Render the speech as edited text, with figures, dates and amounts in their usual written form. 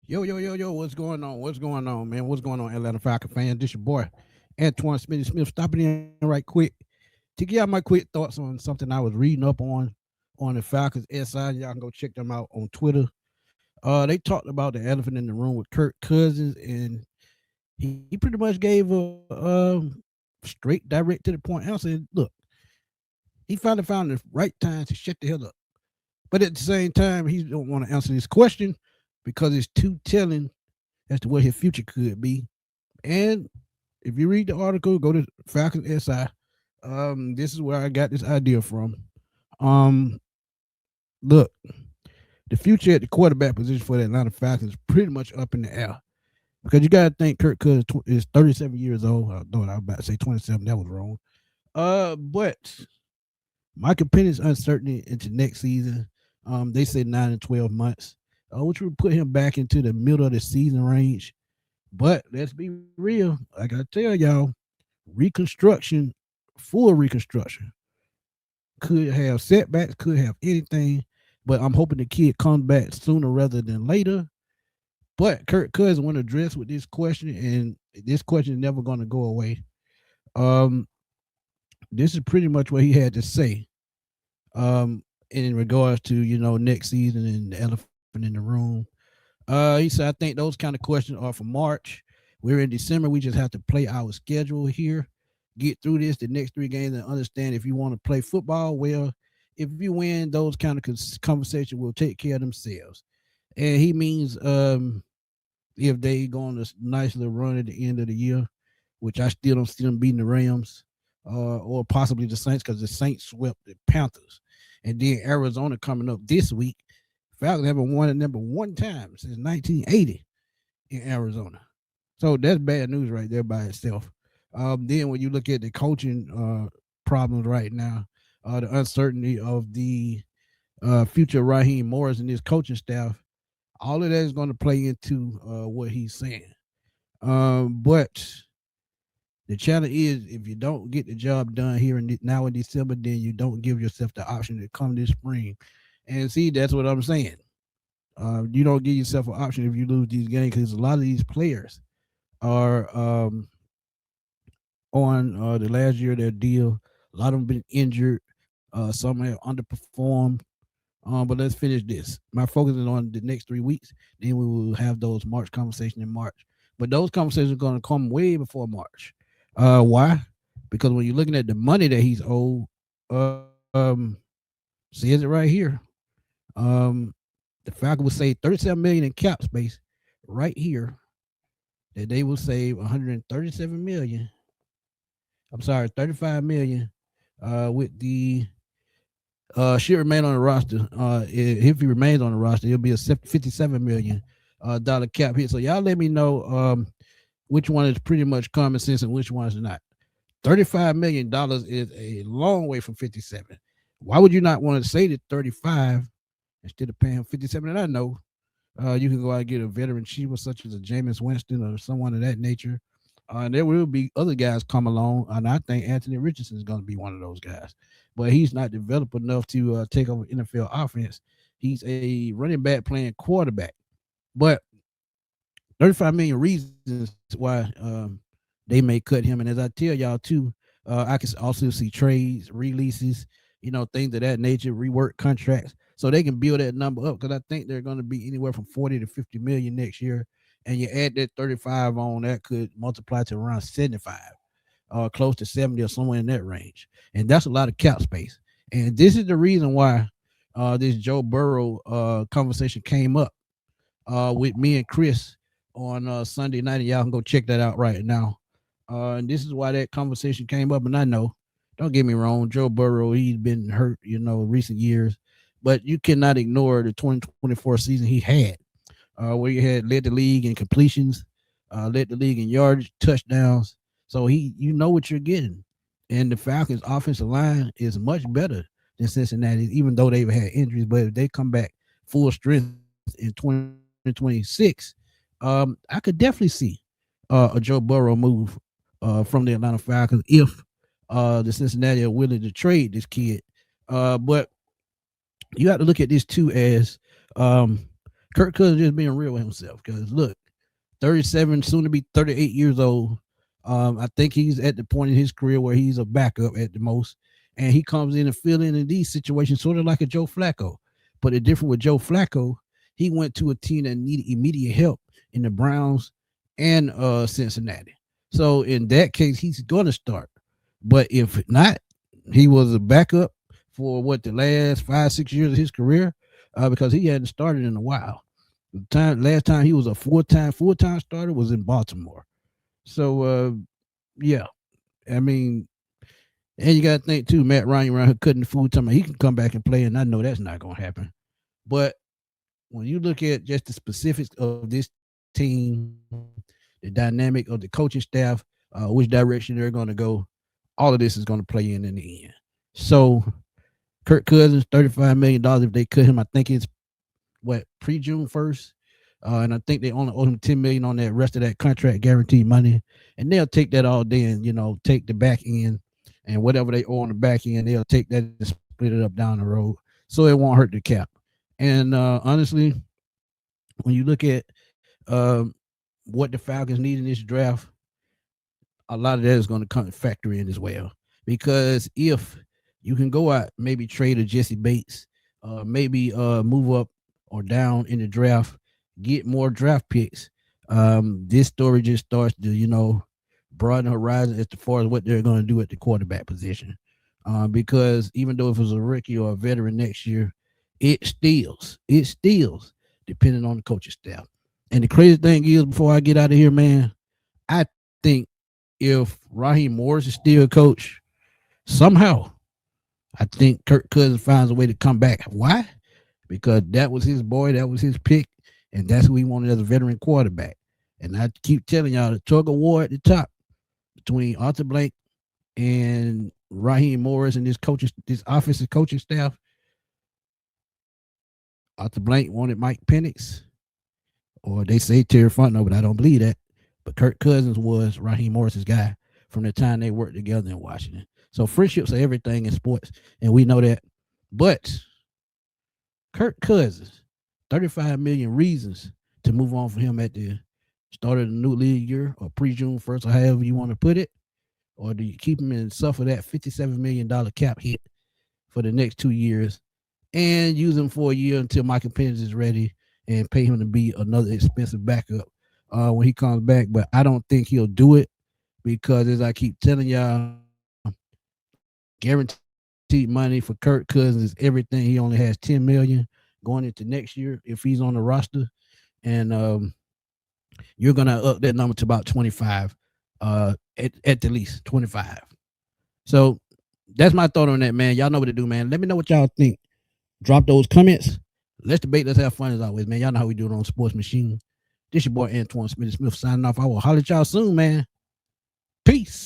Yo, what's going on? What's going on, man? What's going on, Atlanta Falcon fans? This your boy, Antoine Smith, stopping in right quick to give out my quick thoughts on something I was reading up on the Falcons SI. Y'all can go check them out on Twitter. They talked about the elephant in the room with Kirk Cousins, and he pretty much gave a straight, direct to the point answer. Look, he finally found the right time to shut the hell up. But at the same time, he don't want to answer this question because it's too telling as to what his future could be. And if you read the article, go to Falcons SI. This is where I got this idea from. Um, Look, the future at the quarterback position for the Atlanta Falcons is pretty much up in the air because you got to think Kirk Cousins is 37 years old. I thought I was about to say 27. That was wrong. But my opinion is uncertainty into next season. They say 9 and 12 months, which would put him back into the middle of the season range. But let's be real. I gotta tell y'all, reconstruction, full reconstruction, could have setbacks, could have anything. But I'm hoping the kid comes back sooner rather than later. But Kirk Cousins want to address with this question, and this question is never going to go away. Um, this is pretty much what he had to say. In regards to next season and the elephant in the room. He said, I think those kind of questions are for March. We're in December. We just have to play our schedule here, get through this, the next 3 games, and understand if you want to play football, well, if you win, those kind of conversations will take care of themselves. And he means if they go on a nice little run at the end of the year, which I still don't see them beating the Rams or possibly the Saints because the Saints swept the Panthers. And then Arizona coming up this week. Falcons haven't won it number one time since 1980 in Arizona. So that's bad news right there by itself. Then when you look at the coaching problems right now, the uncertainty of the future Raheem Morris and his coaching staff, all of that is going to play into what he's saying. But the challenge is if you don't get the job done here now in December, then you don't give yourself the option to come this spring. And see, that's what I'm saying. You don't give yourself an option if you lose these games because a lot of these players are on the last year of their deal. A lot of them been injured. Some have underperformed. But let's finish this. My focus is on the next 3 weeks. Then we will have those March conversations in March. But those conversations are going to come way before March. Why? Because when you're looking at the money that he's owed, says it right here. The Falcons will save 37 million in cap space right here. That they will save 137 million. I'm sorry, 35 million. With the should remain on the roster. If he remains on the roster, it'll be a 57 million dollar cap hit. So y'all let me know which one is pretty much common sense and which one is not. $35 million is a long way from 57. Why would you not want to say that 35 instead of paying 57? And I know you can go out and get a veteran cheaper, such as a Jameis Winston or someone of that nature. And there will be other guys come along, and I think Anthony Richardson is going to be one of those guys. But he's not developed enough to take over NFL offense. He's a running back playing quarterback. But 35 million reasons why they may cut him. And as I tell y'all too, I can also see trades, releases, things of that nature, rework contracts, so they can build that number up. Because I think they're going to be anywhere from 40 to 50 million next year. And you add that 35 on, that could multiply to around 75, close to 70 or somewhere in that range. And that's a lot of cap space. And this is the reason why this Joe Burrow conversation came up with me and Chris on Sunday night. And y'all can go check that out right now. And this is why that conversation came up. And I know, don't get me wrong, Joe Burrow, he's been hurt, recent years. But you cannot ignore the 2024 season he had. Where he had led the league in completions, led the league in yardage, touchdowns. So you know what you're getting. And the Falcons' offensive line is much better than Cincinnati, even though they've had injuries. But if they come back full strength in 2026, I could definitely see a Joe Burrow move from the Atlanta Falcons if the Cincinnati are willing to trade this kid. But you have to look at this too as Kirk Cousins just being real with himself. Because look, 37, soon to be 38 years old. I think he's at the point in his career where he's a backup at the most, and he comes in and fill in these situations, sort of like a Joe Flacco. But the difference with Joe Flacco, he went to a team that needed immediate help in the Browns and Cincinnati. So in that case, he's going to start. But if not, he was a backup for what the last 5-6 years of his career, because he hadn't started in a while. Last time he was a full time starter was in Baltimore. So yeah, I mean, and you got to think too, Matt Ryan around here cutting the food time. He can come back and play, and I know that's not going to happen. But when you look at just the specifics of this team, the dynamic of the coaching staff, which direction they're going to go, all of this is going to play in the end. So Kirk Cousins, $35 million. If they cut him, I think it's pre-June 1st. And I think they only owe him $10 million on that rest of that contract guaranteed money. And they'll take that all day and, take the back end and whatever they owe on the back end, they'll take that and split it up down the road. So it won't hurt the cap. And honestly, when you look at what the Falcons need in this draft, a lot of that is going to come factor in as well. Because if you can go out, maybe trade a Jesse Bates, maybe move up or down in the draft, get more draft picks. This story just starts to, broaden the horizon as far as what they're going to do at the quarterback position. Because even though if it was a rookie or a veteran next year, it steals, depending on the coaching staff. And the crazy thing is, before I get out of here, man, I think if Raheem Morris is still a coach, somehow, I think Kirk Cousins finds a way to come back. Why? Because that was his boy, that was his pick, and that's who he wanted as a veteran quarterback. And I keep telling y'all, the tug of war at the top between Arthur Blank and Raheem Morris and this offensive coaching staff. Arthur Blank wanted Mike Penix, or they say Terry Fontenot, but I don't believe that. But Kirk Cousins was Raheem Morris's guy from the time they worked together in Washington. So friendships are everything in sports, and we know that. But Kirk Cousins, 35 million reasons to move on from him at the start of the new league year or pre-June 1st, or however you want to put it. Or do you keep him and suffer that $57 million cap hit for the next 2 years and use him for a year until Michael Penix is ready and pay him to be another expensive backup when he comes back? But I don't think he'll do it because, as I keep telling y'all, guaranteed money for Kirk Cousins is everything. He only has $10 million going into next year if he's on the roster, and you're gonna up that number to about 25, at the least 25. So that's my thought on that, man. Y'all know what to do, man. Let me know what y'all think. Drop those comments. Let's debate. Let's have fun as always, man. Y'all know how we do it on Sports Machine. This your boy Antoine Smith signing off. I will holler at y'all soon, man. Peace.